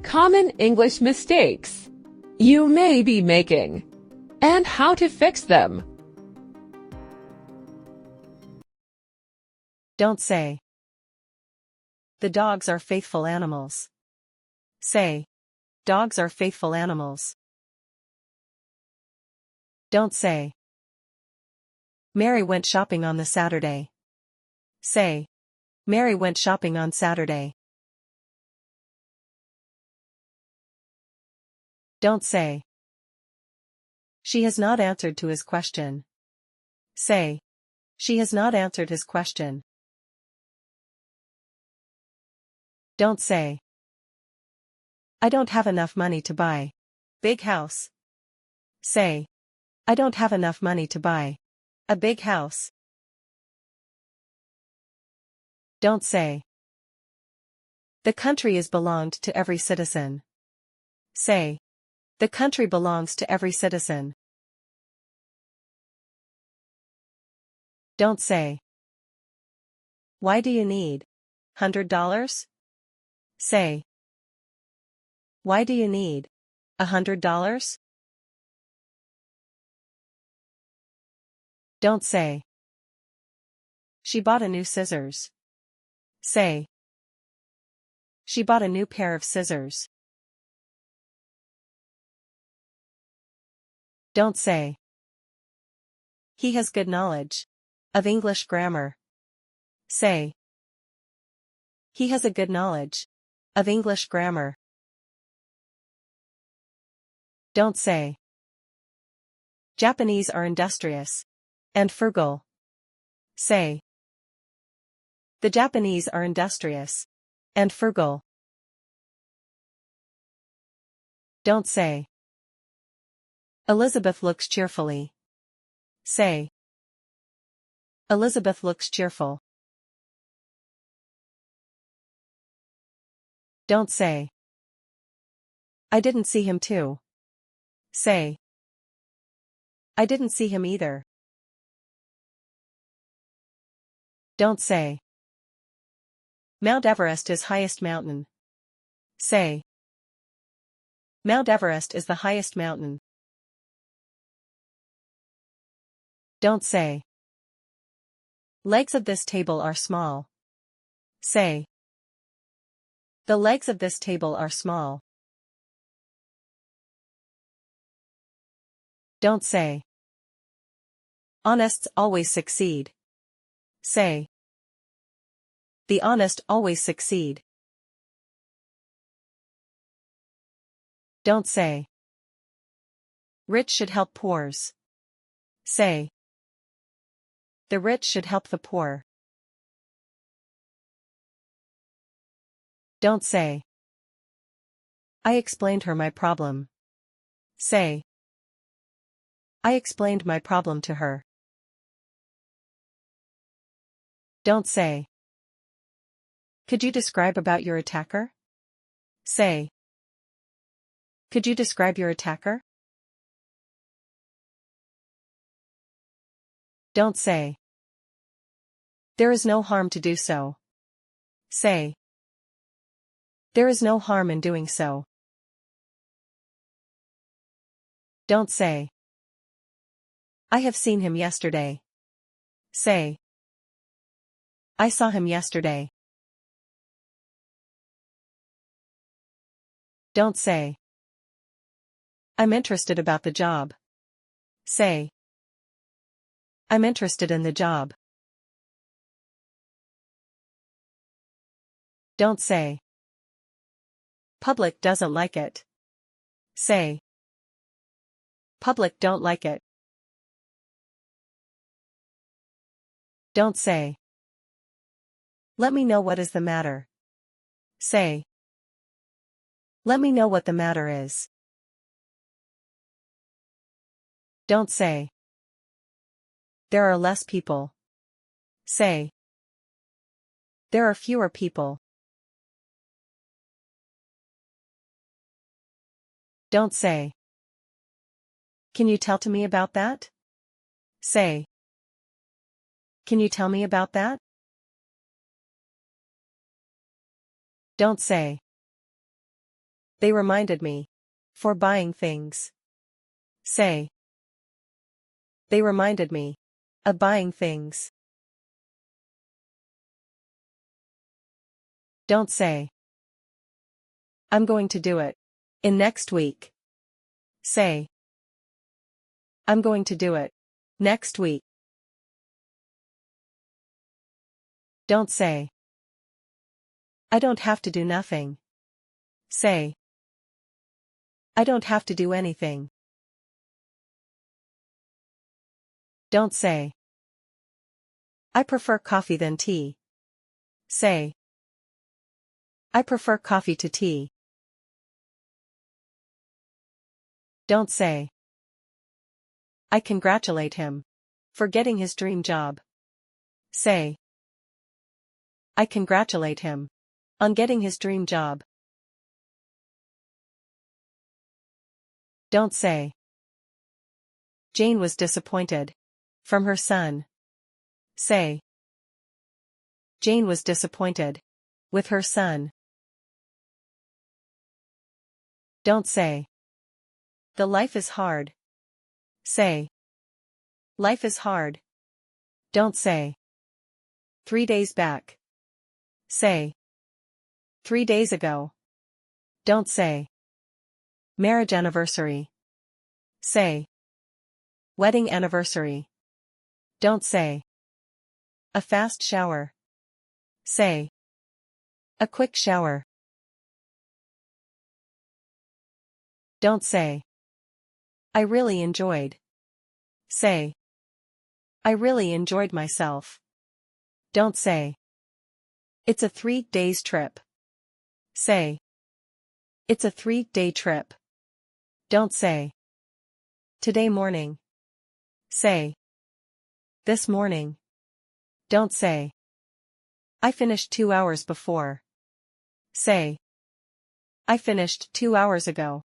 common English mistakes you may be making, and how to fix them. Don't say. The dogs are faithful animals. Say. Dogs are faithful animals. Don't say. Mary went shopping on the Saturday. Say. Mary went shopping on Saturday. Don't say. She has not answered to his question. Say. She has not answered his question. Don't say. I don't have enough money to buy big house. Say. I don't have enough money to buy a big house. Don't say. The country is belonged to every citizen. Say. The country belongs to every citizen. Don't say. Why do you need $100? Say. Why do you need $100? Don't say. She bought a new scissors. Say. She bought a new pair of scissors. Don't say. He has good knowledge of English grammar. Say. He has a good knowledge of English grammar. Don't say. Japanese are industrious and frugal. Say. The Japanese are industrious and frugal. Don't say. Elizabeth looks cheerfully. Say. Elizabeth looks cheerful. Don't say. I didn't see him too. Say. I didn't see him either. Don't say. Mount Everest is highest mountain. Say. Mount Everest is the highest mountain. Don't say. Legs of this table are small. Say. The legs of this table are small. Don't say. Honests always succeed. Say. The honest always succeed. Don't say. Rich should help poors. Say. The rich should help the poor. Don't say. I explained her my problem. Say. I explained my problem to her. Don't say. Could you describe about your attacker? Say. Could you describe your attacker? Don't say. There is no harm to do so. Say. There is no harm in doing so. Don't say. I have seen him yesterday. Say. I saw him yesterday. Don't say. I'm interested about the job. Say. I'm interested in the job. Don't say. Public doesn't like it. Say. Public don't like it. Don't say. Let me know what is the matter. Say. Let me know what the matter is. Don't say. There are less people. Say. There are fewer people. Don't say. Can you tell to me about that? Say. Can you tell me about that? Don't say. They reminded me. For buying things. Say. They reminded me. Of buying things. Don't say. I'm going to do it. In next week. Say. I'm going to do it. Next week. Don't say. I don't have to do nothing. Say. I don't have to do anything. Don't say. I prefer coffee than tea. Say. I prefer coffee to tea. Don't say. I congratulate him. For getting his dream job. Say. I congratulate him. On getting his dream job. Don't say. Jane was disappointed. From her son. Say. Jane was disappointed. With her son. Don't say. The life is hard. Say. Life is hard. Don't say. 3 days back. Say. 3 days ago. Don't say. Marriage anniversary. Say. Wedding anniversary. Don't say. A fast shower. Say. A quick shower. Don't say. I really enjoyed. Say. I really enjoyed myself. Don't say. It's a 3 days trip. Say. It's a 3-day trip. Don't say. Today morning. Say. This morning. Don't say. I finished 2 hours before. Say. I finished 2 hours ago.